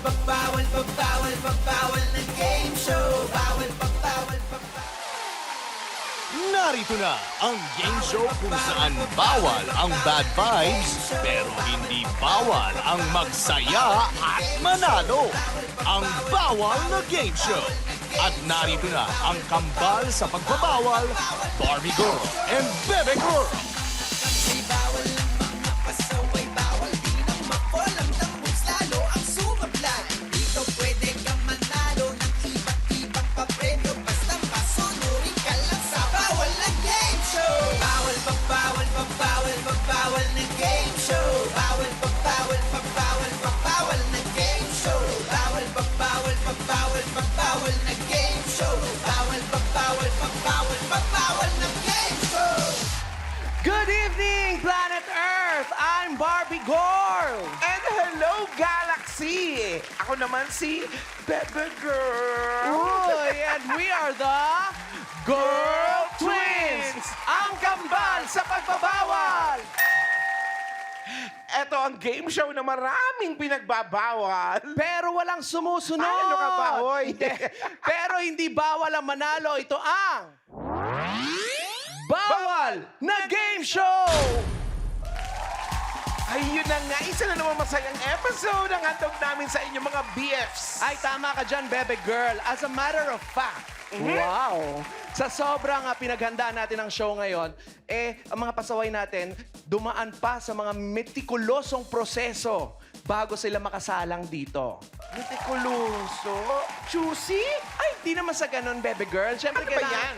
Pagbawal ng game show. Bawal, pagbawal. Narito na ang game show kung saan bawal ang bad vibes pero hindi bawal ang magsaya at manalo. Ang bawal na game show. At narito na ang kambal sa pagbabawal, Barbie Girl and Bebe Girl. May bawal ang mga pasaway. Bawal din ang makolang tambos. Lalo ang sumablan. Dito pwede kang manalo ng iba't ibang papremyo. Basta masunurin ka lang sa bawal na game show. Bawal ng game show. Bawal na game show. Bawal na game show. Bawal na game show. Good evening, Planet Earth! I'm Barbie Girl! And hello, Galaxy! Ako naman si Bebe Girl! Uy, and we are the Girl Twins! Ang kambal sa pagbabawal! Ito ang game show na maraming pinagbabawal. Pero walang sumusunod! Ano ka ba, hoy? Pero hindi bawal ang manalo. Ito ang... Bawal na Game Show! Ayun na nga, isa na naman masayang episode ang handog namin sa inyo mga BFs. Ay, tama ka dyan, Bebe Girl. As a matter of fact, wow! Sa sobrang pinaghandaan natin ng show ngayon, ang mga pasaway natin, dumaan pa sa mga metikulosong proseso bago sila makasalang dito. Metikuloso. Juicy? Ay, di naman sa ganun, Bebe Girl. Siyempre, Ano ba yan?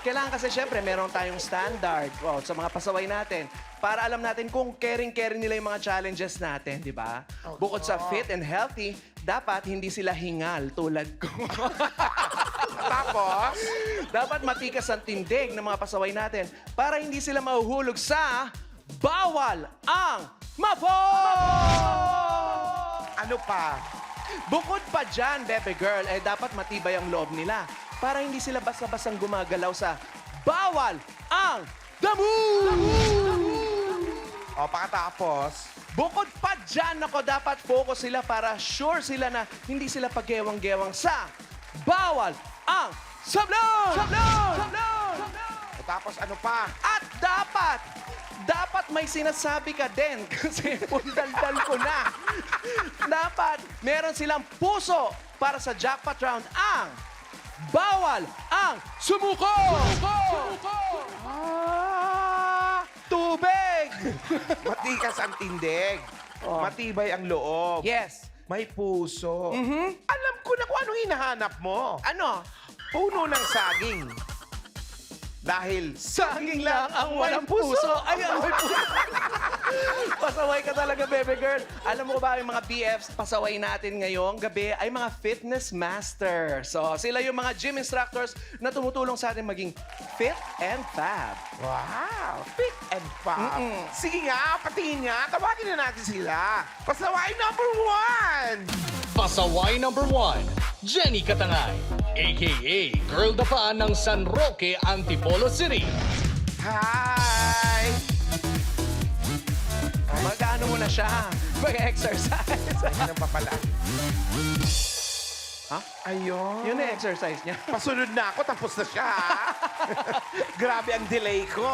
Kailangan kasi siyempre meron tayong standard sa mga pasaway natin para alam natin kung caring-caring nila yung mga challenges natin, di ba? Bukod sa fit and healthy, dapat hindi sila hingal tulad ko. Tapos? Dapat matikas ang tindig ng mga pasaway natin para hindi sila mahuhulog sa bawal ang mafo! Ano pa? Bukod pa dyan, Bebe Girl, dapat matibay ang loob nila para hindi sila basta-bastang gumagalaw sa bawal ang damu! O, pakatapos? Bukod pa dyan, dapat focus sila para sure sila na hindi sila paggewang-gewang sa bawal ang sablon! O, tapos ano pa? At dapat may sinasabi ka din kasi pundaldal ko na. Dapat meron silang puso para sa jackpot round ang bawal ang sumuko! Tubig! Matikas ang tindig. Matibay ang loob. Yes. May puso. Alam ko na kung anong hinahanap mo. Ano? Puno ng saging. Dahil Saging lang ang walang puso. Ay, ang may puso. Pasaway ka talaga, Bebe Girl. Alam mo ba yung mga BFs, pasaway natin ngayong gabi ay mga fitness master. So, sila yung mga gym instructors na tumutulong sa atin maging fit and fab. wow, fit and fab. Sige nga, patingin nga. Tawagin na natin sila. Pasaway number 1! Pasaway number 1, Jenny Katangay, a.k.a. Girl Dapa ng San Roque, Antipolo City. Hi! Mag-ano mo na siya? Mag-exercise. Ano pa pala? Ha? Ayun. Yun na exercise niya. Pasunod na ako, tapos na siya. ha? Grabe ang delay ko.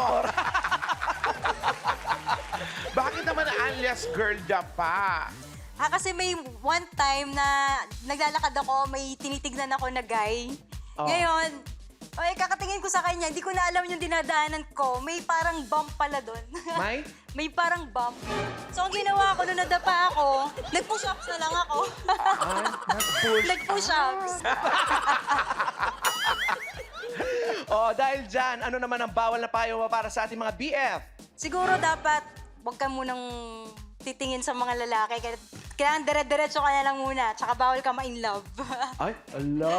Bakit naman alias Girl Dapa? Kasi may one time na naglalakad ako, may tinitignan ako na guy. Ngayon, kakatingin ko sa kanya, hindi ko na alam yung dinadaanan ko. May parang bump pala doon. May? May parang bump. So, ang ginawa ko, nung nadapa ako, nag-push-ups na lang ako. Nag-push-ups. Dahil dyan, ano naman ang bawal na payo para sa ating mga BF? Siguro dapat, huwag ka munang titingin sa mga lalaki. Kailangan dire-diretso ka na lang muna. Tsaka bawal ka ma-in love. Ay, ala!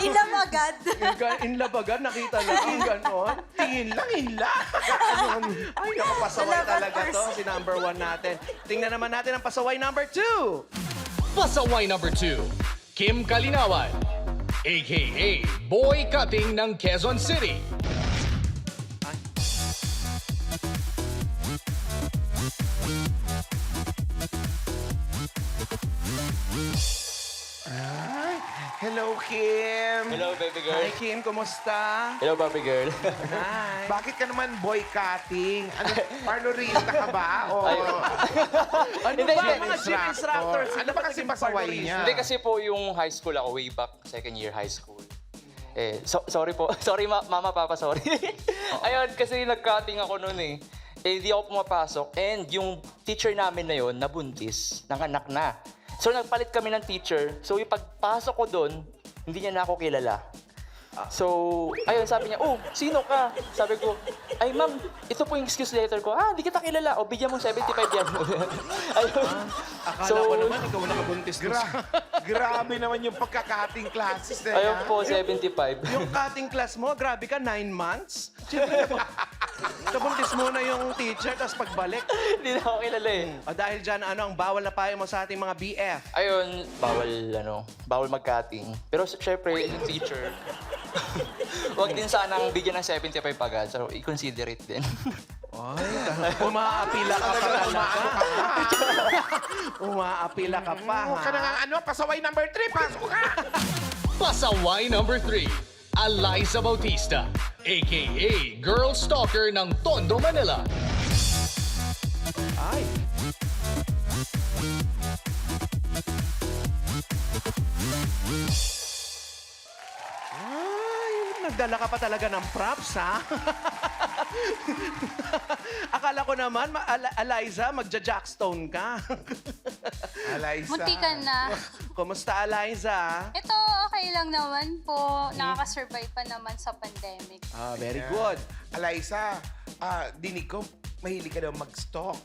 In love agad. In love agad, nakita lang, gano'n. Tingin lang, hila. Ay, naku, pasaway Love at talaga to, first. si number 1 natin. Tingnan naman natin ang pasaway number 2. Pasaway number 2, Kim Kalinawan, a.k.a. Boy Cutting ng Quezon City. Hello, Kim. Hello, baby girl. Hi, Kim. Kumusta? Hello, Barbie girl. Hi. Bakit ka naman boycotting? Ano, parlorista ka ba? O Ano Hindi, ba? gym Mga gym instructors. Ano ba kasi pasaway niya? Hindi kasi po yung high school ako, way back, second year high school. Sorry po. Sorry, mama, papa, sorry. Ayun, kasi nag-cutting ako noon eh. Di ako pumapasok. And yung teacher namin na yun, nabuntis, nanganak na. So nagpalit kami ng teacher. So yung pagpasok ko doon, hindi niya na ako kilala. So, ayun, sabi niya, oh, sino ka? Sabi ko, ay ma'am, ito po yung excuse letter ko. Hindi kita kilala. O, bigyan mo 75 yan. Ayun. Akala ko naman ikaw nakabuntis doon. Grabe naman yung pagkakating classes na yan. Ayun po, 75. Yung cutting class mo, grabe ka, 9 months? Siyempre, nabuntis mo na yung teacher, tapos pagbalik. Hindi na ako kilala eh. Dahil dyan, ano ang bawal na payo mo sa ating mga BF? Ayun, bawal mag-cutting. Pero syempre, yung teacher, wag din sanang bigyan ng 75 agad. So, i-consider it din. Ay, umaapila ka pa talaga. Umaapila ka pa, Huwag ka na nga, ha? pasaway number 3, pasok ka! Pasaway number 3, Eliza Bautista, a.k.a. Girl Stalker ng Tondo, Manila. Ay. Ay, nagdala ka pa talaga ng props, ha? Akala ko naman, Eliza, magja-jackstone ka. Eliza. Muntikan na. Kumusta, Eliza? Ito, okay lang naman po. Nakaka-survive pa naman sa pandemic. Very good. Eliza, dinig ko, mahilig ka daw mag-stalk.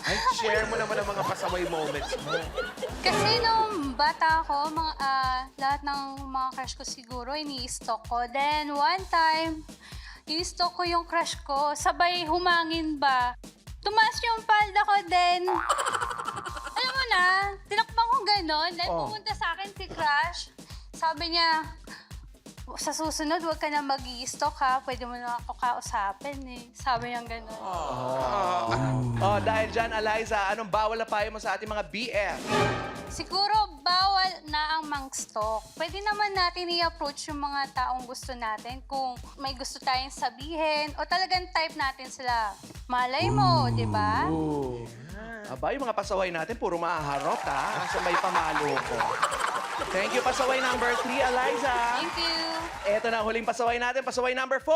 Ay, share mo naman ang mga pasaway moments mo. Kasi nung bata ako, lahat ng mga crush ko siguro, ini-stalk ko. Then, one time, ini-stalk ko yung crush ko. Sabay humangin ba? Tumaas yung palda ko, then... Alam mo na, tinakbang ko gano'n. Then, pumunta sa akin si crush. Sabi niya, sa susunod, huwag ka na mag-i-stalk ha. Pwede mo na ako kausapin eh. Sabi niya gano'n. Dahil dyan, Eliza, anong bawal na payo mo sa ating mga BF? Siguro, bawal na ang mang-stalk. Pwede naman natin i-approach yung mga taong gusto natin kung may gusto tayong sabihin o talagang type natin sila. Malay mo, di ba? Aba, yung mga pasaway natin, puro maaharot, ha? Sa may pamalo ko. Thank you, pasaway number 3, Eliza. Thank you. Eto na, huling pasaway natin, pasaway number 4.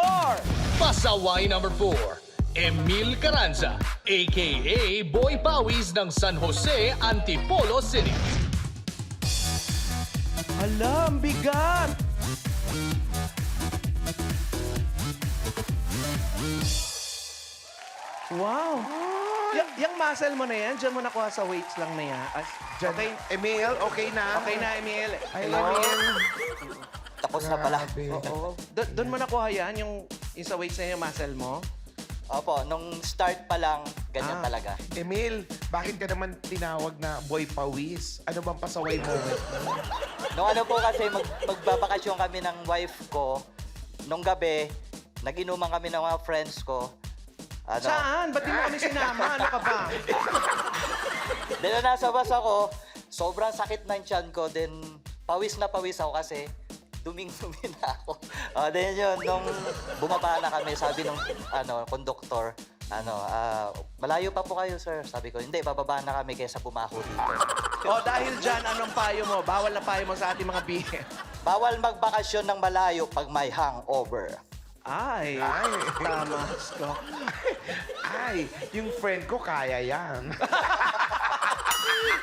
Pasaway number 4, Emil Carranza, a.k.a. Boy Pawis ng San Jose, Antipolo City. Hala, ang bigat! Wow! Yung muscle mo na yan, dyan mo nakuha sa weights lang na yan. Okay, Emil, okay na? okay na, Emil. Hello, Emil. Tapos na pala. Oo. Doon mo nakuha yan, yung sa weights na yung muscle mo? Opo, nung start pa lang, ganyan talaga. Emil, bakit ka naman tinawag na boy pawis? Ano bang pasaway moment mo? Nung ano po kasi, magbabakasyon kami ng wife ko. Nung gabi, nag-inuman kami ng mga friends ko. Ano, Saan? Ba't di mo kami sinama? Ano ka ba? Then nasa bus ako, sobrang sakit ng tiyan ko. Then pawis na pawis ako kasi duming-dumi na ako. Then yun, nung bumaba na kami, sabi nung konduktor, malayo pa po kayo, sir. Sabi ko, hindi, bababa na kami kaysa bumako dito. Dahil dyan, anong payo mo? Bawal na payo mo sa ating mga BF. Bawal magbakasyon ng malayo pag may hangover. Ay, tama. Ay, yung friend ko kaya yan.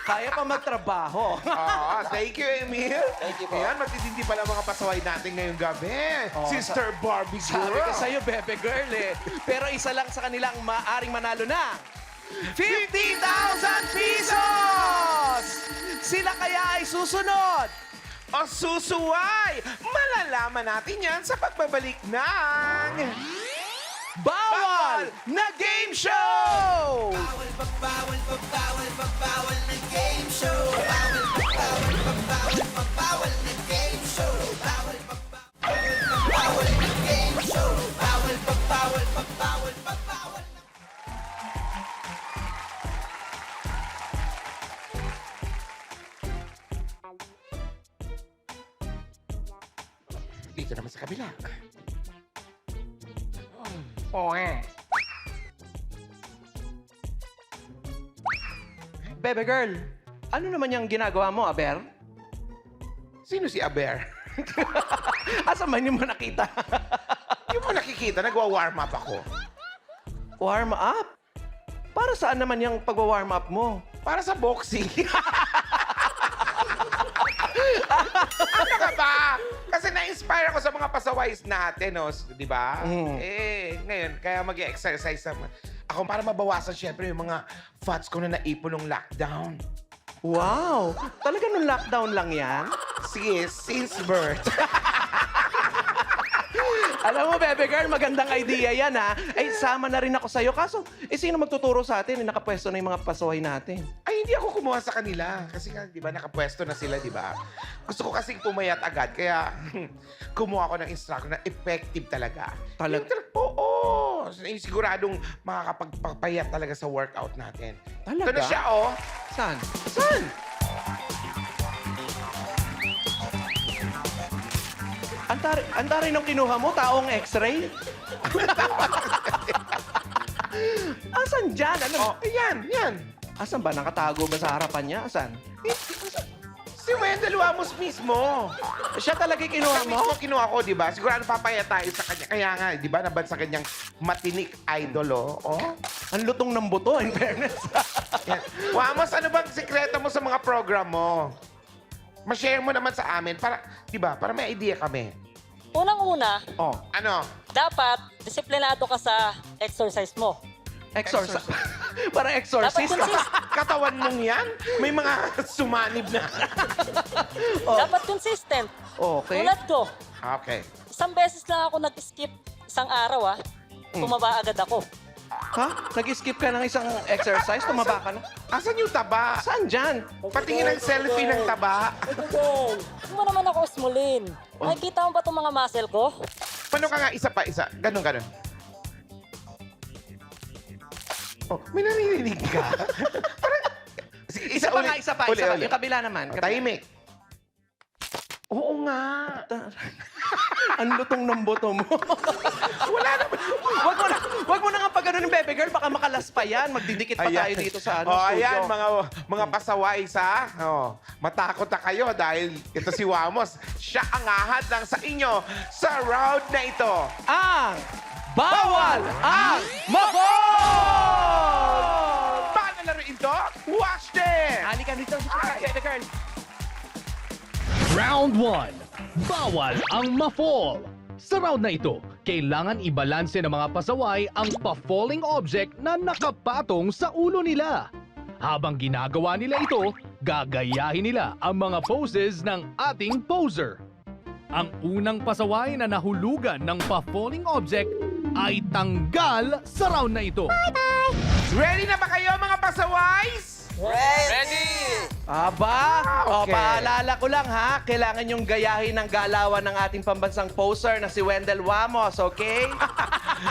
Kaya pa magtrabaho. Thank you, Emil. Thank you po. Ayan, matitindi pala mga pasaway natin ngayong gabi. Sister Barbie Girl. Sabi ko sa'yo, bebe girl eh. Pero isa lang sa kanilang maaring manalo na 50,000 pesos! Sila kaya ay susunod? O susuway! Malalaman natin yan sa pagbabalik ng... Bawal na Game Show! Bawal na game show. Bawal na game show. Bawal na game show. Bawal. Dito naman sa kabila. Bebe girl, ano naman yung ginagawa mo, Aber? Sino si Aber? Asa man yung mo nakita? Yung mo nakikita, nagwa-warm up ako. Warm up? Para saan naman yung pagwa-warm up mo? Para sa boxing. Ano ka ba? Kasi na-inspire ako sa mga pasaways natin, no? Di ba? Ngayon, kaya mag-exercise naman. Ako para mabawasan syempre yung mga fats ko na naipon ng lockdown. Wow! Talaga nung lockdown lang yan? Sige, since birth. Alam mo, Bebe Girl, magandang idea yan, ha? Ay, sama na rin ako sa'yo. Kaso, sino magtuturo sa atin? Nakapwesto na yung mga pasaway natin. Ay, hindi ako kumuha sa kanila. Kasi nga, di ba, nakapwesto na sila, di ba? Gusto ko kasing pumayat agad. Kaya, kumuha ko ng instructor na effective talaga. Oo. Siguradong makakapagpapayat talaga sa workout natin. Talaga? Ito na siya, oh. Saan? Saan? Antari nung kinuha mo, taong x-ray? Asan dyan? Ano? Oh, yan. Asan ba? Nakatago ba sa harapan niya? Asan? Si Wendell Wamos mismo. Siya talaga kinuha Siya mo? mismo kinuha ko, di ba? Sigurado papayat tayo sa kanya. Kaya nga, di ba, nabad sa kanyang matinik idol, oh. Ang lutong ng buto, in fairness. Yan. Wamos, ano bang sikreto mo sa mga program mo? Ma-share mo naman sa amin para, di ba, para may idea kami. Unang-una, Oh, Ano? dapat disiplinado ka sa exercise mo. exorcist. Parang Dapat exorcist. Katawan mong yan? May mga sumanib na. Dapat consistent. Okay. Tulad ko, Okay. isang beses lang ako nag-skip isang araw, tumaba agad ako. Ha? Nag-skip ka ng isang exercise? Tumaba ka na? Asan yung taba? Saan dyan? Patingin ng selfie ng taba. Girl, hindi mo naman ako usmulin. Nakikita mo ba itong mga muscle ko? Paano ka nga isa pa isa? Ganon. Oh, may naririnig ka? Sige, Isa pa ulit. nga, isa pa. Uli. Yung kabila naman. Oh, tahimik. Oo nga. Ang lutong ng buto mo. Wala naman. Wag mo na nga pag ganun yung Bebe Girl, baka makalas pa yan. Magdidikit pa tayo dito sa Oh, studio. ayan, mga pasaway sa. Oh, matakot na kayo dahil ito si Wamos. Siya ang ahad lang sa inyo sa round na ito. Ang bawal ang mabol! Paano laruin to? Watch this! Halika dito, Bebe Girl. Round 1. Bawal ang ma-fall. Sa round na ito, kailangan ibalanse ng mga pasaway ang pa-falling object na nakapatong sa ulo nila. Habang ginagawa nila ito, gagayahin nila ang mga poses ng ating poser. Ang unang pasaway na nahulugan ng pa-falling object ay tanggal sa round na ito. Ready na ba kayo mga pasaways? Aba, Okay. paalala ko lang ha, kailangan yung gayahin ng galawan ng ating pambansang poser na si Wendell Wamos, okay?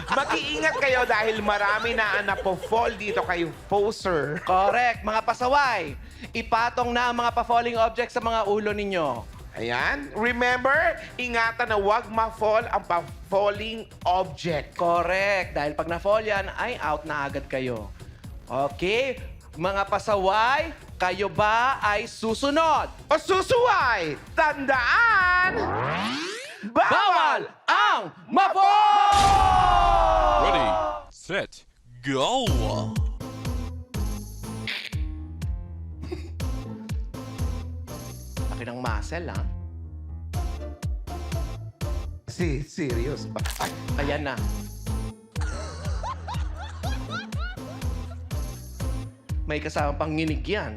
Mag-iingat kayo dahil marami na ang napo-fall dito kay poser. Correct, mga pasaway. Ipatong na ang mga pa-falling objects sa mga ulo ninyo. Ayan. Remember, ingatan na huwag ma-fall ang pa-falling object. Correct, dahil pag na-fall yan, ay out na agad kayo. Okay, mga pasaway, kayo ba ay susunod? O susuway, tandaan, Bawal ang mabol! Ready, set, go! Laki ng muscle, ha? Serious ba? Ay, Ayan na. May kasamang panginig yan.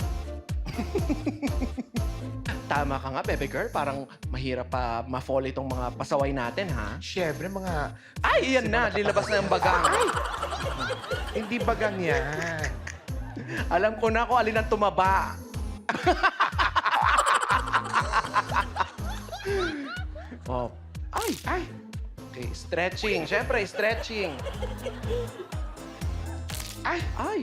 Tama ka nga, Bebe Girl. Parang mahirap pa ma-fall itong mga pasaway natin, ha? syempre mga... Ay, yan na. Dilabas na yung bagang. Hindi bagang yan. Alam ko na kung alin ang tumaba. Oh. Ay. Okay, stretching. Siyempre, stretching. Ay, Ay.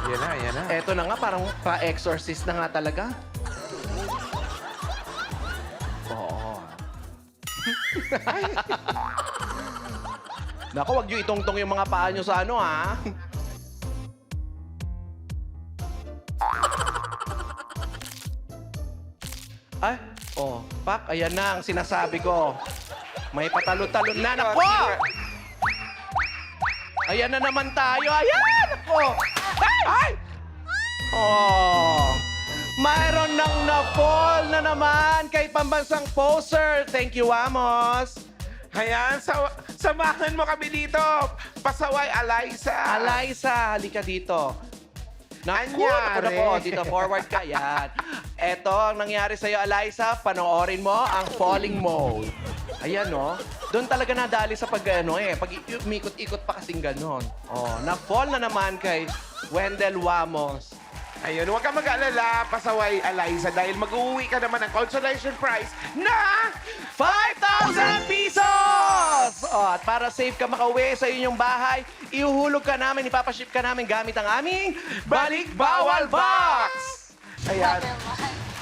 yan na. Eto na nga, parang pa-exorcist na nga talaga. Oo. Naku, wag niyo itongtong yung mga paa niyo sa ano, ha? Ay, oh, Pak, ayan na ang sinasabi ko. May patalo-talo na. Naku! Ayan na naman tayo. Ayan! Naku! Ay! Oh! Mayroon nang na-fall na naman kay pambansang poser. Thank you, Amos. Ayan, samahan mo kami dito. Pasaway, Alaysa. Alaysa, halika dito. Naku, Anyari. naku, dito, forward ka. Yan. Eto, ang nangyari sa'yo, Alaysa, panoorin mo ang falling mode. Ayan, no? Doon talaga nadali sa pag umikot-ikot pa kasing ganon. Oh, na-fall na naman kay Wendell Wamos. Ayun, huwag kang mag-alala, Pasaway, Alaysa, dahil mag-uwi ka naman ng consolation prize na 5,000 pesos! Oh, at para safe ka makauwi sa inyong bahay, ihuhulog ka namin, ipapaship ka namin gamit ang aming Balik Bawal Box! Ayan.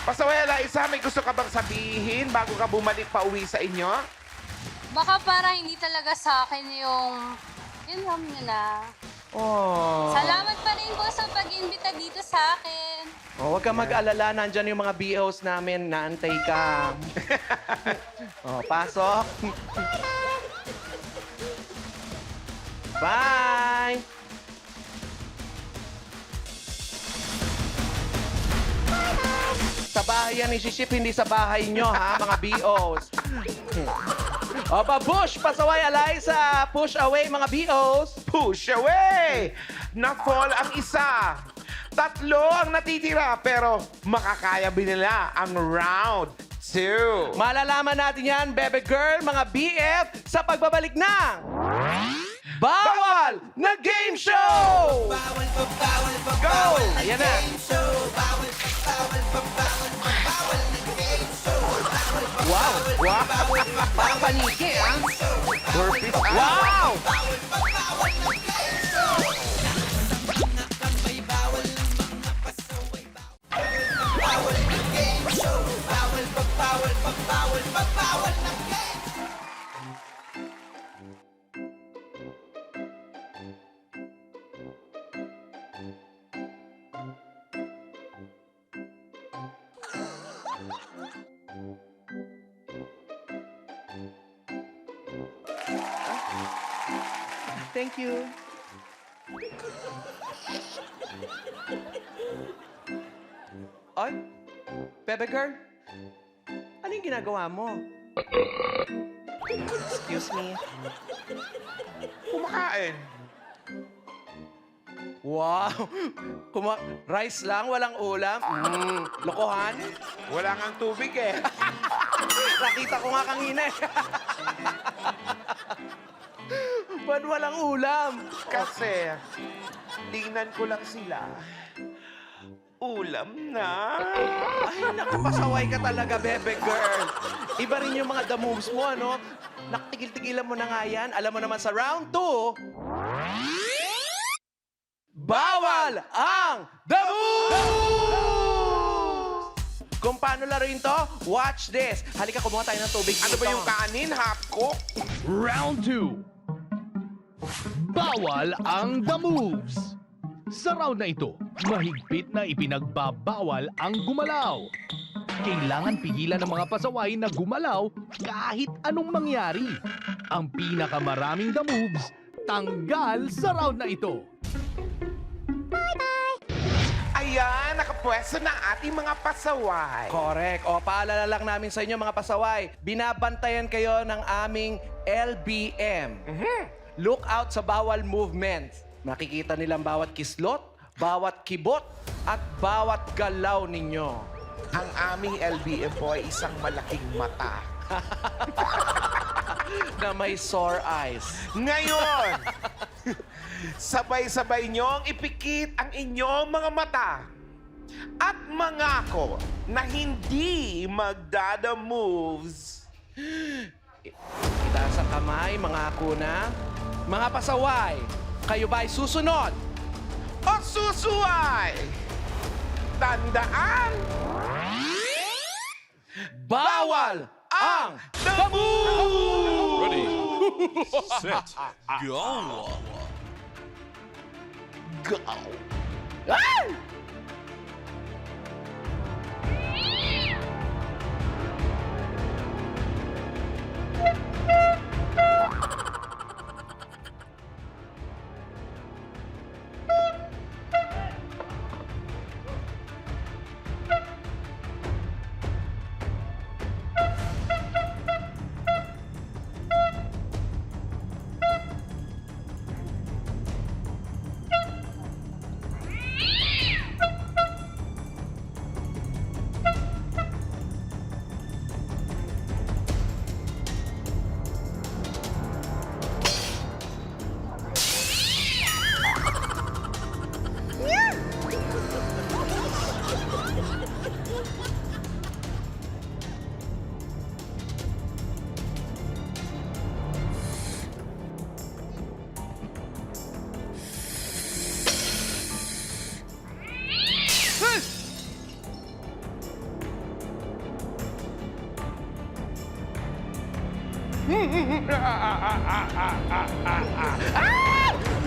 Pasaway, Alaysa, may gusto ka bang sabihin bago ka bumalik pa uwi sa inyo? Baka para hindi talaga sa akin yung... Yun alam nyo na. Oh. Salamat pa rin po sa pag-imbita dito sa akin. Oh, huwag kang mag-alala, nandyan yung mga BOs namin, naantay ka. Oh, pasok. Bye! Sa bahay yan isi-ship, hindi sa bahay nyo, ha, mga BOs. O, pa-push! Pasaway, Alaysa! Push away, mga BOs! Push away! Na-fall ang isa. 3 ang natitira, pero makakaya ba nila ang round 2? Malalaman natin yan, Bebe Girl, mga BF, sa pagbabalik ng... Bawal na Game Show! Go! Ayan na. Wow! Wow! Parang paniki, ha? Wow! Thank you. Ay, Bebe Girl, ano yung ginagawa mo? Excuse me. Kumakain. Wow! Rice lang, walang ulam. Lokohan. Wala ngang tubig eh. Nakita ko nga kanina eh. Ba't walang ulam? Kasi, tingnan ko lang sila. Ulam na. Ay, naku, pasaway ka talaga, Bebe Girl. Iba rin yung mga the moves mo, ano? Nakatigil-tigilan mo na nga yan. Alam mo naman sa round 2, bawal ang the moves! Kung paano laruin to, watch this. Halika, kumuha tayo ng tubig. Ano ba dito. yung kanin? Half cook? Round 2. Bawal ang the moves. Sa round na ito, mahigpit na ipinagbabawal ang gumalaw. Kailangan pigilan ng mga pasaway na gumalaw kahit anong mangyari. Ang pinakamaraming the moves, tanggal sa round na ito. Ayan, nakapwesto na ang ating mga pasaway. Correct. O, paalala lang namin sa inyo, mga pasaway. Binabantayan kayo ng aming LBM. Look out sa bawal movement. Makikita nilang bawat kislot, bawat kibot, at bawat galaw ninyo. Ang aming LBM po ay isang malaking mata. Na may sore eyes. Ngayon, sabay-sabay niyong ipikit ang inyong mga mata at mangako na hindi magdada moves. Itaas ang kamay, mangako na. Mga pasaway, kayo ba ay susunod? O susuway! Tandaan! Bawal ang The Move! Ready, set, go! Go!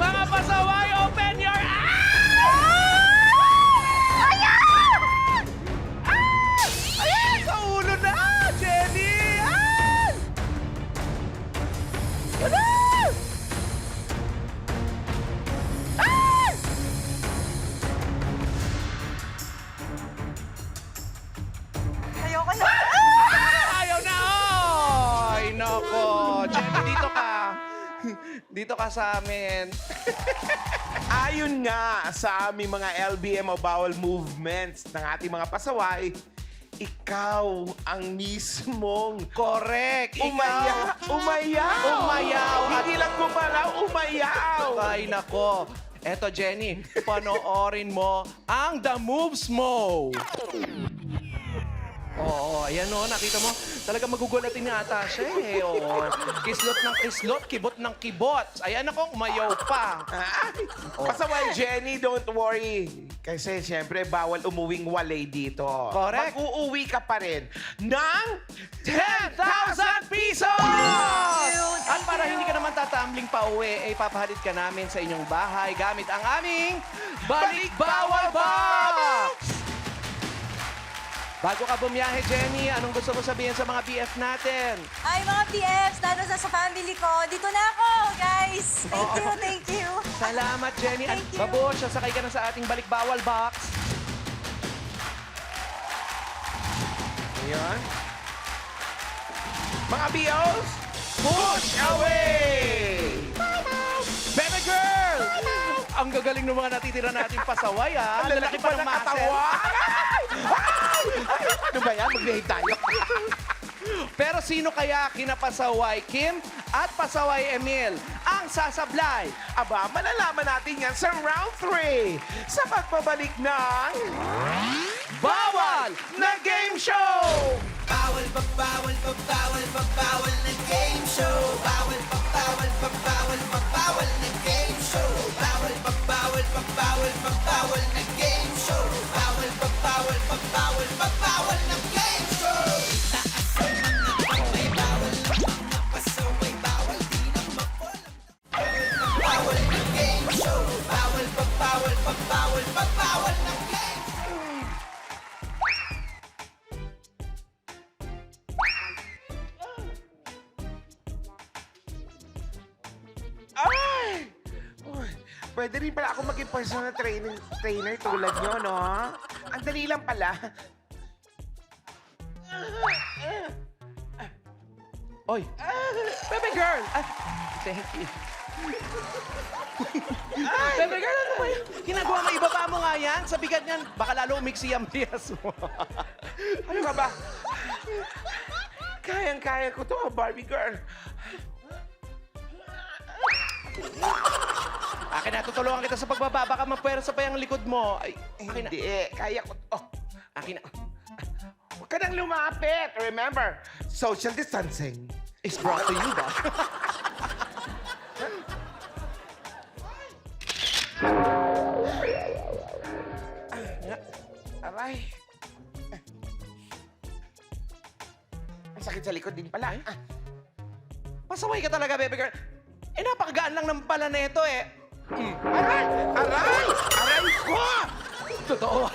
Mga pasaway, open your eyes! Ayan! Sa ulo na, Jenny! Ayan! Ayan! Ayan! Ayoko na. Ayaw na! Ay, nako! Jenny, dito ka. Dito ka sa amin. Ayon nga sa aming mga LBM o bowel movements ng ating mga pasaway, ikaw ang mismong Correct! umayaw. Umayaw. Hindi lang gumalaw, umayaw. Ay, nako. Eto, Jenny, panoorin mo ang The Moves Mo. Oo, ayan o, nakita mo. Talaga magugulatin niya ata siya eh. Oo. Kislot ng kislot, kibot ng kibot. Ayan ako, umayaw pa. Ay, pasaway, Jenny, don't worry. Kasi siyempre, bawal umuwing walay dito. Correct. Mag-uuwi ka pa rin ng 10,000 pesos! At para hindi ka naman tatambling pa uwi, eh, papahalid ka namin sa inyong bahay gamit ang aming Balik Bawal Box! Bago ka bumiyahe, Jenny, anong gusto mo sabihin sa mga BF natin? Ay, mga PFs, lalo sa family ko. Dito na ako, guys. Thank you. Salamat, Jenny. At Thank you. babush, sasakay ka na sa ating Balik Bawal Box. Ayan. Mga BOs, push away! Baby girl! Ang gagaling ng mga natitira nating pasaway, ha? Ang lalaki pa ng katawan! Ano ba yan? Mag-behave tayo. Pero sino kaya kina Pasaway Kim at Pasaway Emil ang sasablay? Aba, malalaman natin yan sa round 3 sa pagbabalik ng Bawal na Game Show! Bawal pa, bawal pa, bawal pa, bawal na game show. Bawal pa, bawal pa, bawal pa, bawal na game show. Bawal pa, bawal pa, bawal pa, bawal na game show. Bawal pa, bawal pa, bawal pa, bawal na game show. Taas ang mga kamay, bawal ang mga pasaway, bawal di na mapulang. Bawal na game show. Bawal pa, bawal pa, bawal pa, bawal na game show. Ay! Uy, pwede rin pala ako maging personal trainer tulad nyo, no? Ang dali lang pala. Oy, baby girl! Ah, thank you. Baby girl, ano ba yun? Ginagawa mo, ibaba mo nga yan. Sa bigat niyan, baka lalo umiksi ang bias mo. Ano ka ba? Kayang-kaya ko to, Barbie girl. Akin na, tutulungan kita sa pagbaba. Baka mapuwersa pa yung likod mo. Ay, akin na. Hindi, kaya ko to. Akin na. Huwag ka nang lumapit. Remember, social distancing. It's brought to you ba? Aray. Masakit sa likod din pala. Ah, Pasaway ka talaga, baby girl. Eh, napakagaan lang ng pala neto eh. aray! Aray! Aray ko! Totoo.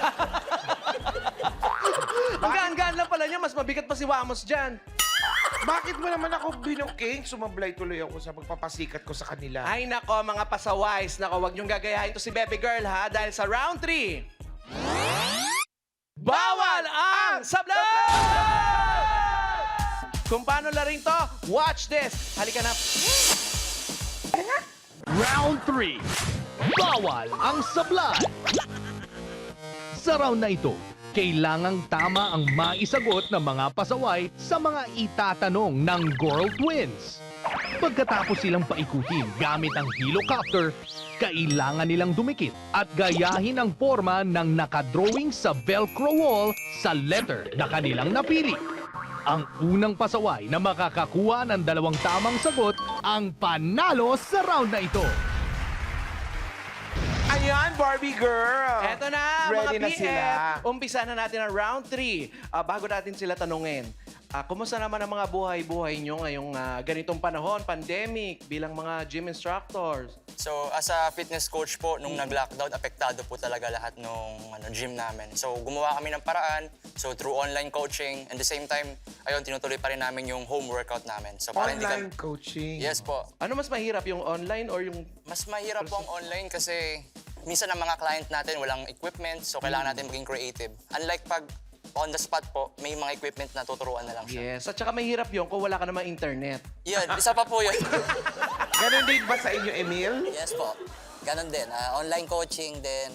Ang gaan-gaan lang pala niya, mas mabigat pa si Wamos dyan. Bakit mo naman ako binuking? Sumablay tuloy ako sa pagpapasikat ko sa kanila. Ay nako, mga pasaways. Nako, wag niyong gagayahin to si baby girl ha. Dahil sa round 3, bawal ang sablay! Kung paano laring to, watch this. Halika na. Round 3. Bawal ang sablay. Sa round na ito, kailangang tama ang maisagot ng mga pasaway sa mga itatanong ng Girl Twins. Pagkatapos silang paikutin gamit ang helicopter, kailangan nilang dumikit at gayahin ang forma ng nakadrawing sa Velcro wall sa letter na kanilang napili. Ang unang pasaway na makakakuha ng 2 tamang sagot ang panalo sa round na ito. Ayan, Barbie girl! Eto na, Ready mga na BF. sila. Umpisa na natin ang round 3. Bago natin sila tanungin, kumusta naman ang mga buhay-buhay nyo ngayong ganitong panahon, pandemic, bilang mga gym instructors? So, as a fitness coach po, nung nag-lockdown, apektado po talaga lahat nung gym namin. So, gumawa kami ng paraan. So, through online coaching, and the same time, ayun, tinutuloy pa rin namin yung home workout namin. So, para hindi Online coaching. Yes po. Ano mas mahirap, yung online or yung... Mas mahirap po ang online kasi minsan ang mga client natin walang equipment, so kailangan natin maging creative. Unlike pag on the spot po, may mga equipment na tuturuan na lang siya. Yes, at saka mahirap yung kung wala ka namang internet. Yun, isa pa po yun. Ganon din ba sa inyo, Emil? Yes po. Ganon din. Online coaching din.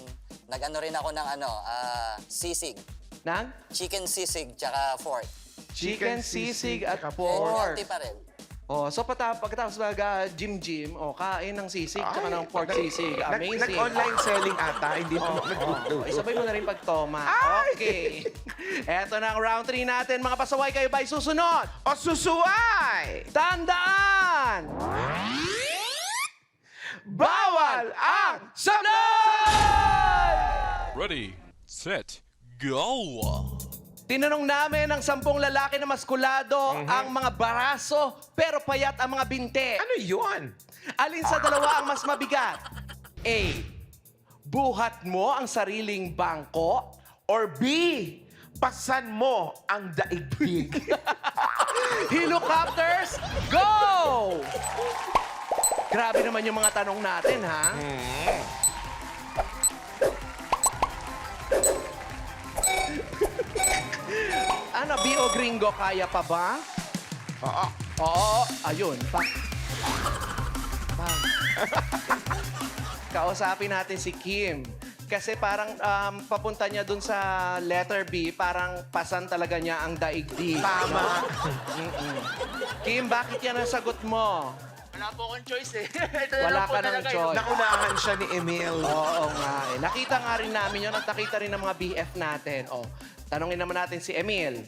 Nag-ano rin ako ng sisig. Nang? Chicken sisig tsaka fork. Chicken, sisig at And pork. healthy pa rin. Oh, so pagkatapos mag-gym, sikain ng sisig, tsaka ng pork sisig. Amazing. Nag-online selling ata, hindi mo nagluto. Isabay mo na rin pagtoma. Okay. Eto na ang round 3 natin. Mga pasaway, kayo ba'y susunod? O susuway! Tandaan! Bawal ang sablay! Ready, set, go! Tinanong namin ng 10 lalaki na maskulado ang mga baraso pero payat ang mga binte. Ano yun? Alin sa dalawa ang mas mabigat? A. Buhat mo ang sariling bangko. Or B, pasan mo ang daigdig. Helicopters, go! Grabe naman yung mga tanong natin, ha? Ano, B.O. Gringo, kaya pa ba? Oo. Oo, ayun. Kausapin natin si Kim. Kasi parang papunta niya dun sa letter B, parang pasan talaga niya ang daigdig. Tama. Kim, bakit yan ang sagot mo? Wala po akong choice eh. Wala ka ng choice. Nakunahan siya ni Emil. Oo nga eh. Nakita nga rin namin yun at nakita rin ng mga BF natin. Oh, tanongin naman natin si Emil.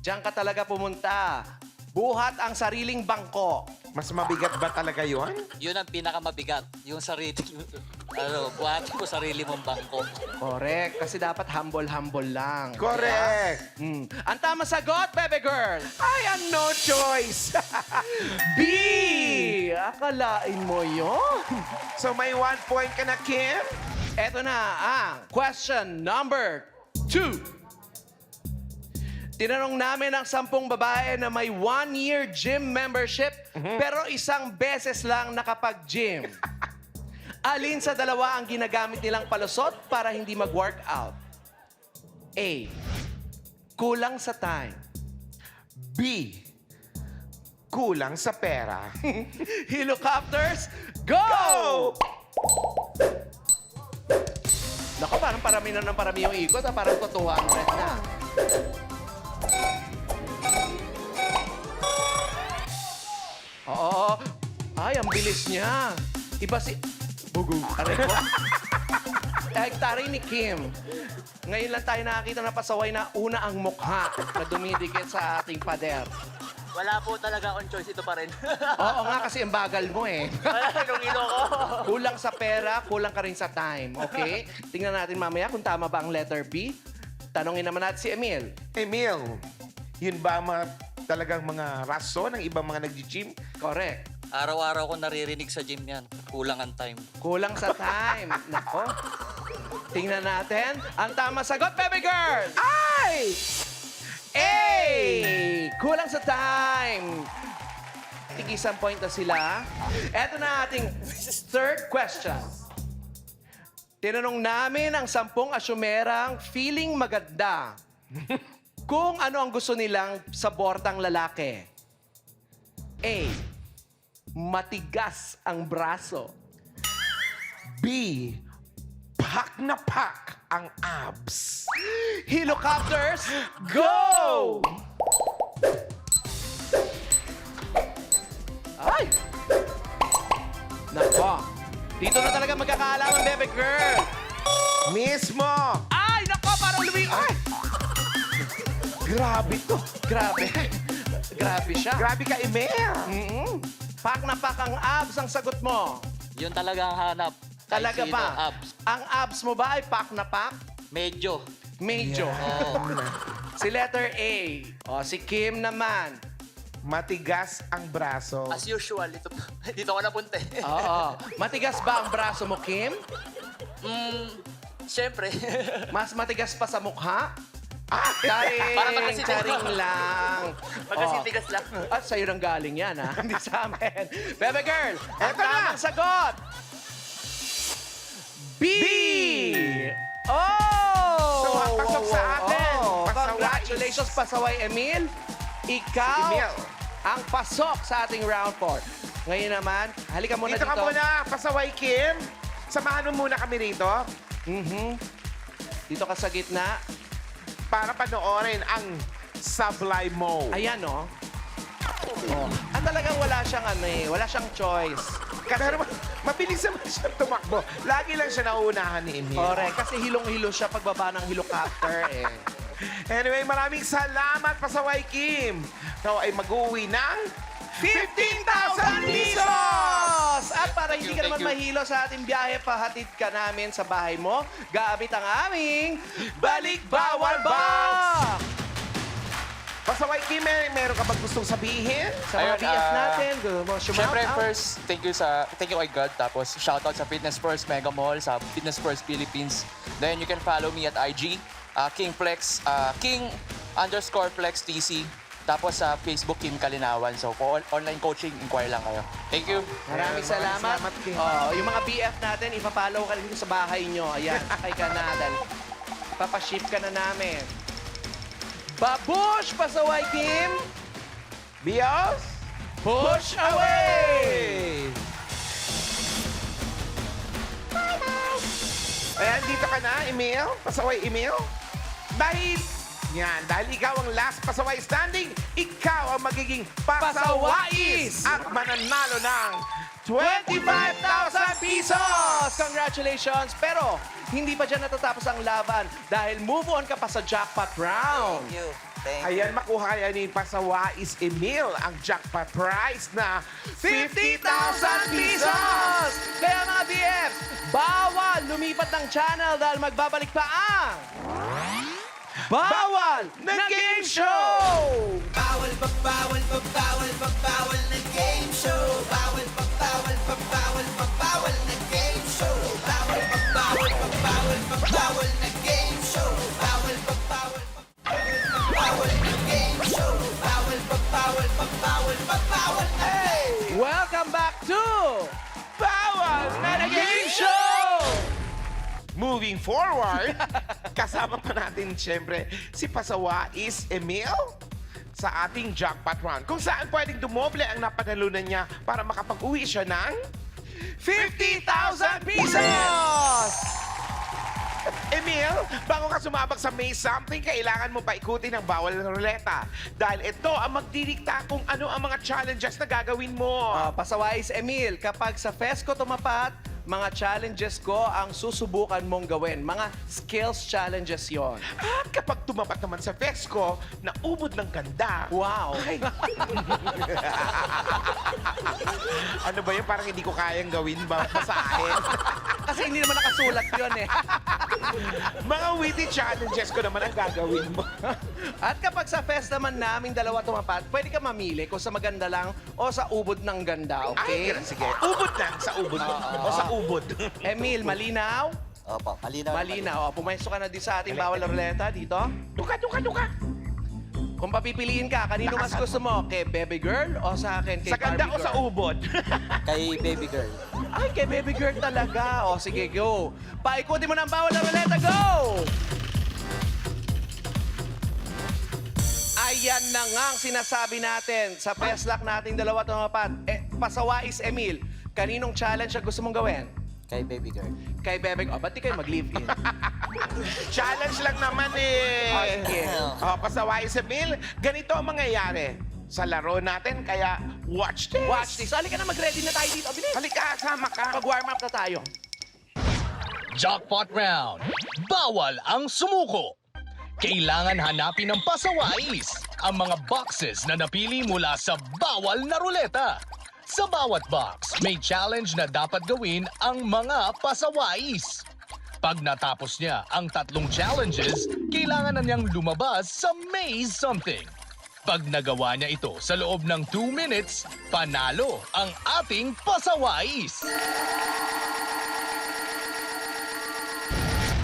Diyan ka talaga pumunta. Buhat ang sariling bangko. Mas mabigat ba talaga yun? Yun ang pinakamabigat. Yung sarili, buhatin ko sarili mong bangko. Correct. Kasi dapat humble-humble lang. Correct. Ang tama sagot, baby girl. I have no choice. B! Akalain mo yun? So may 1 point ka na, Kim? Eto na ang question number 2. Tinanong namin ang 10 babae na may 1-year gym membership pero isang beses lang nakapag-gym. Alin sa dalawa ang ginagamit nilang palusot para hindi mag-workout? A. Kulang sa time. B, kulang sa pera. Helicopters, go! Naku, parang parami na ng parami yung ikot. Parang 200 na. Oo. Ay, ang bilis niya. Iba si... Bugu. Aray ko. Taray ni Kim. Ngayon lang tayo nakakita na pasaway na una ang mukha na dumidikit sa ating pader. Wala po talaga akong choice, ito pa rin. Oo nga, kasi ang bagal mo eh. Nung ilo ko. Kulang sa pera, kulang ka rin sa time. Okay? Tingnan natin mamaya kung tama ba ang letter B. Tanongin naman natin si Emil. Emil, Yun ba ang mga talagang mga rason ng ibang mga nag-gym? Correct. Araw-araw ko naririnig sa gym yan. Kulang ang time. Kulang sa time. Nako. Tingnan natin. Ang tama sagot, baby girl! Ay! A! Kulang sa time. Tig-isang point na sila. Eto na ating third question. Tinanong namin ang 10 asyumerang feeling maganda kung ano ang gusto nilang sa bordang lalaki. A. Matigas ang braso. B. Pak na pak ang abs. Helicopters, go! Ay! Nako. Dito na talaga magkakaalaman, baby girl. Mismo! Ay, nako, parang Ay! Grabe to. Grabe. Grabe siya. Grabe ka, Emel. Pak na pak ang abs ang sagot mo. Yun talaga ang hanap. Kahit Talaga sino, ba? Abs. Ang abs mo ba ay pak na pak? Medyo. Medyo. Si letter A. O, si Kim naman. Matigas ang braso. As usual, dito ako napunta eh. Oo. Matigas ba ang braso mo, Kim? Siyempre. Mas matigas pa sa mukha? Charing, Para magkasitigas. charing lang. Magkasitigas lang. At sa'yo nang galing yan, ha? Hindi sa amin. Baby girl, ang Eto na. tamang sagot! B! Oh! So, ang pasok sa atin, Pasaway. Congratulations, Pasaway Emil. Ikaw Emil. ang pasok sa ating round 4. Ngayon naman, halika muna Dito dito. ka muna, Pasaway Kim. Samahan mo muna kami rito Dito ka sa gitna. para panoorin ang Sablay Mo. Ayan, no? Oh. Ang talagang wala siyang wala siyang choice. Pero mabilis naman siya tumakbo. Lagi lang siya nauunahan ni Emil. Correct. Kasi hilong-hilo siya pagbaba ng helicopter, eh. Anyway, maraming salamat, Pasaway Kim. Ikaw ay mag-uwi ng 15,000 pesos! At para hindi ka Thank naman you. mahilo sa ating biyahe, pahatid ka namin sa bahay mo, gamit ang aming Balik Bawal Box! Pasaway Kim, meron ka bang gustong sabihin? Sa mga Ayun, BF natin, gusto mo Siyempre, shout out? first, thank you kay God. Tapos, shoutout sa Fitness First Mega Mall, sa Fitness First Philippines. Then, you can follow me at IG, King Flex, King_Flex TC. Tapos sa Facebook, Kim Kalinawan. So, for online coaching, inquire lang kayo. Thank you. Maraming salamat. Salamat, Kim. Yung mga BF natin, ipapollow ka rin sa bahay nyo. Ayan, sakay ka na. Dahil papaship ka na namin. Babush, Pasaway Kim! Bios? Push away! Ayan, dito ka na, Emil. Pasaway Emil. Dahil ikaw ang last pasaway standing, ikaw ang magiging pasawais at mananalo ng 25,000 pesos! Congratulations! Pero hindi pa dyan natatapos ang laban dahil move on ka pa sa jackpot round. Thank you. Ayan, makuha yan ni Pasawais Emil ang jackpot prize na 50,000 pesos! Kaya mga BF, bawal lumipat ng channel dahil magbabalik pa ang Bawal na Game Show! Bawal pa, bawal pa, bawal pa, bawal na game show. Bawal pa, bawal pa, bawal pa, bawal na game show. Bawal pa, bawal pa, bawal pa, bawal na game show. Bawal pa, bawal pa, bawal na game show. Bawal pa, bawal pa, bawal pa, bawal na Welcome back to Bawal na Game Show! Moving forward, kasama pa natin siyempre si Pasawais Emil sa ating jackpot round. Kung saan pwedeng dumoble ang napanalunan niya para makapag-uwi siya ng 50,000 pesos! Emil, bago ka sumabak sa May Something, kailangan mo pa ikutin ang bawal na ruleta. Dahil ito ang magdidikta kung ano ang mga challenges na gagawin mo. Pasawais Emil, kapag sa FESCO tumapat, mga challenges ko ang susubukan mong gawin. Mga skills challenges yon. At kapag tumapat naman sa FESCO, naubod ng ganda. Wow! Ay. Ano ba yun? Parang hindi ko kayang gawin ba? Basahin. Kasi hindi naman nakasulat yun eh. Mga witty challenges ko naman ang gagawin mo. At kapag sa fest naman naming dalawa tumapat, pwede ka mamili kung sa maganda lang o sa ubod ng ganda, Ay, okay? sige. Ubod lang sa ubod. O sa ubod. Emil, malinaw? Opo, malinaw. Malinaw. O, pumesto ka na din sa ating bawal na ruleta dito. Duka. Kung papipiliin ka, kanino mas gusto mo? Kay baby girl o sa akin kay Sa ganda Barbie o sa girl? ubod? Kay baby girl. Ay, kay baby girl talaga. O, sige, go. Paikutin mo ng bawal na ruleta, go! Ayan na nga ang sinasabi natin sa Peslak nating dalawa tumapat. Pasawais, Emil. Kaninong challenge ang gusto mong gawin? Kay baby girl. Kay Bebek. O, ba't di kayo mag-live-in? Challenge lang naman eh. Okay. Pasaway sa Bill. Ganito ang mangyayari sa laro natin, kaya watch this. Watch this. Halika na, mag-ready na tayo dito. Bilis. Halika, sama ka. Mag-warm up na tayo. Jackpot round. Bawal ang sumuko. Kailangan hanapin ng pasawais ang mga boxes na napili mula sa bawal na ruleta. Sa bawat box, may challenge na dapat gawin ang mga pasawais. Pag natapos niya ang 3 challenges, kailangan na niyang lumabas sa Maze Something. Pag nagawa niya ito sa loob ng 2 minutes, panalo ang ating pasawais.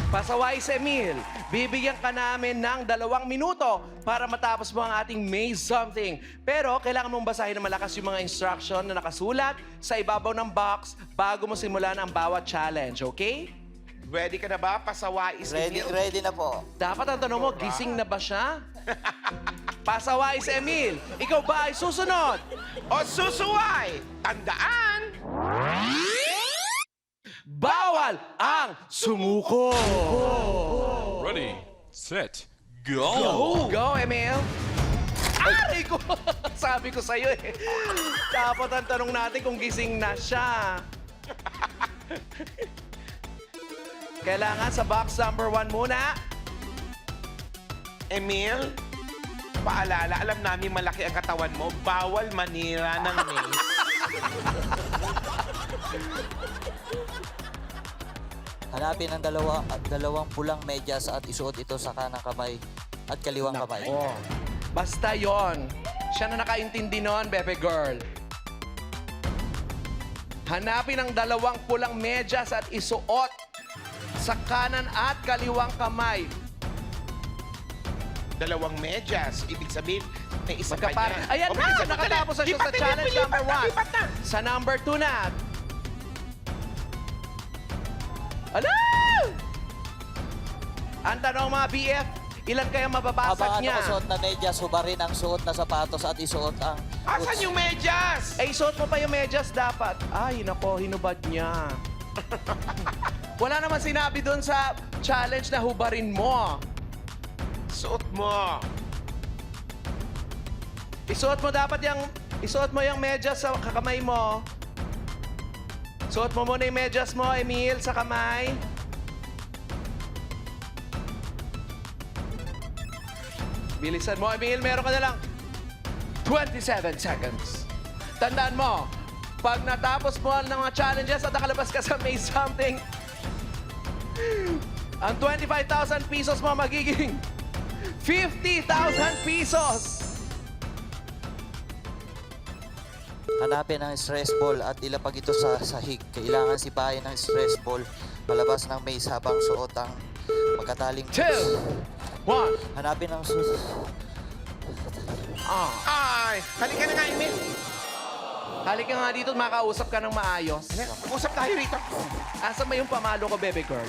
Pasawais, Emil. Bibigyan ka namin ng 2 minuto para matapos mo ang ating Maze Something. Pero kailangan mong basahin na malakas yung mga instruction na nakasulat sa ibabaw ng box bago mo simulan ang bawat challenge, okay? Ready ka na ba? Pasawais Ready, Emil? ready na po. Dapat ang tanong mo, gising na ba siya? Pasawais, Emil. Ikaw ba ay susunod? O susuway! Tandaan! Bawal ang sumuko! Ready, set, go! Go, Emil! Aray ko! Sabi ko sa'yo eh. Dapat ang tanong natin kung gising na siya. Kailangan sa box number 1 muna. Emil, paalala, alam namin malaki ang katawan mo. Bawal manira ng maze. Hanapin ang dalawang pulang medyas at isuot ito sa kanang kamay at kaliwang kamay. Oh. Basta yon. Siya na nakaintindi nun, bebe girl. Hanapin ang 2 pulang medyas at isuot sa kanan at kaliwang kamay. 2 medyas. Ibig sabihin, may isa pa Magkapare. niya. Ayan O, na! bilisan mo, Nakatapos na dali. siya sa Lipat na, challenge lipat number na, 1. lipat na. Sa number 2 na. Ala! Ang tanong mga BF, ilan kaya mababasag Habang niya? suot na medyas, hubarin ang suot na sapatos at isuot ang Asan boots. yung medyas? Eh, isuot mo pa yung medyas dapat. Ay, nako, hinubad niya. Wala naman sinabi doon sa challenge na hubarin mo. Suot mo. Isuot mo dapat isuot mo yung medyas sa kamay mo. Suot mo muna yung medyas mo, Emil, sa kamay. Bilisan mo, Emil. Meron ka na lang 27 seconds. Tandaan mo, pag natapos mo ng mga challenges at nakalabas ka sa Maze Something, ang 25,000 pesos mo magiging 50,000 pesos! Hanapin ang stress ball at ilapag ito sa sahig. Kailangan sipahin ang stress ball palabas ng maze habang suot ang magkataling 2, 1. Hanapin ang Ay, halika na nga, Emil. Halika nga dito, makausap ka ng maayos. Usap tayo rito. Asa ba yung pamalo ko, bebe girl?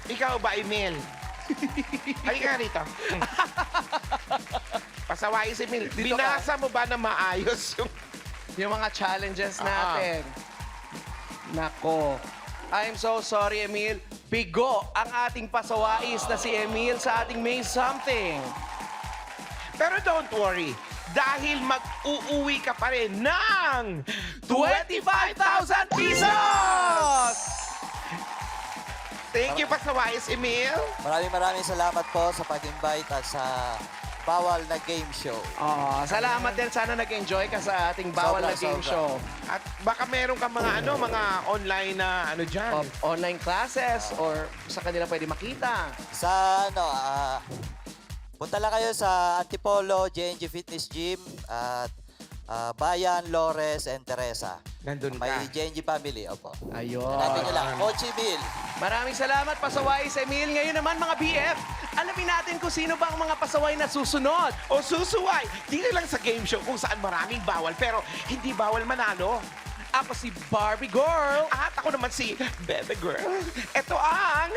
Ikaw ba, Emil? Halika nga rito. Pasaway si Emil. Dito ka. Binasa mo ba na maayos yung... Yung mga challenges natin. Nako. I'm so sorry, Emil. Bigo ang ating pasawais na si Emil sa ating Maze Something. Pero don't worry. Dahil mag-uuwi ka pa rin ng 25,000 pesos! Thank you, Pasawais, Emil. Maraming salamat po sa pag-invite at sa bawal na game show. Oh, salamat din. Sana nag-enjoy ka sa ating bawal na game Sobra. show. At baka meron kang mga mga online na dyan. Online classes or sa kanila pwede makita. Sa punta lang kayo sa Antipolo, JNG Fitness Gym at Bayan, Lores, and Teresa. Nandun ka. May JNG family, opo. Ayun. Hanapin nyo lang, Coach Emil. Maraming salamat, Pasaway sa Emil. Ngayon naman, mga BF, alamin natin kung sino ba ang mga pasaway na susunod. O susuway, di na lang sa game show kung saan maraming bawal pero hindi bawal manalo. Ako si Barbie Girl. At ako naman si Bebe Girl. Ito ang...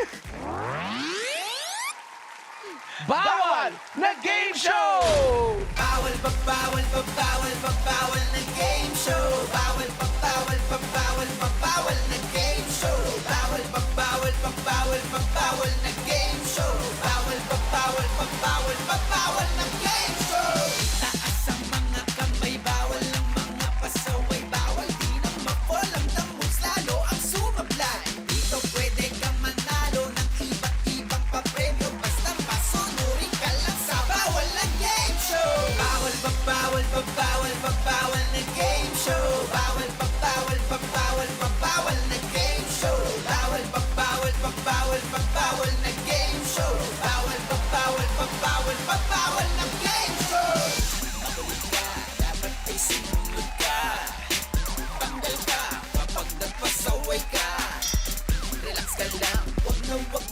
Bawal na Game Show! Bawal pa bawal pa bawal pa bawal na game show. Bawal pa bawal pa bawal pa bawal na game show. Bawal pa bawal pa bawal pa bawal na game show. Bawal pa bawal pa bawal pa bawal na game show. Itaas ang mga kamay, bawal ang mga pasaway, bawal di na ma-fall ang tambos, lalo ang sumablay. Dito pwede kang manalo ng iba't ibang papremyo, basta masunurin ka lang sa bawal na game show. Bawal pa bawal pa bawal pa bawal na game show. Bawal pa bawal pa bawal pa bawal na game show. Bawal pa bawal pa bawal pa bawal na game show. Bawal pa bawal pa bawal pa bawal na game show. Makulit ka, dapat ay sinunod ka. Tanggal ka kapag nagpasaway ka. Relax ka lang, wag na wag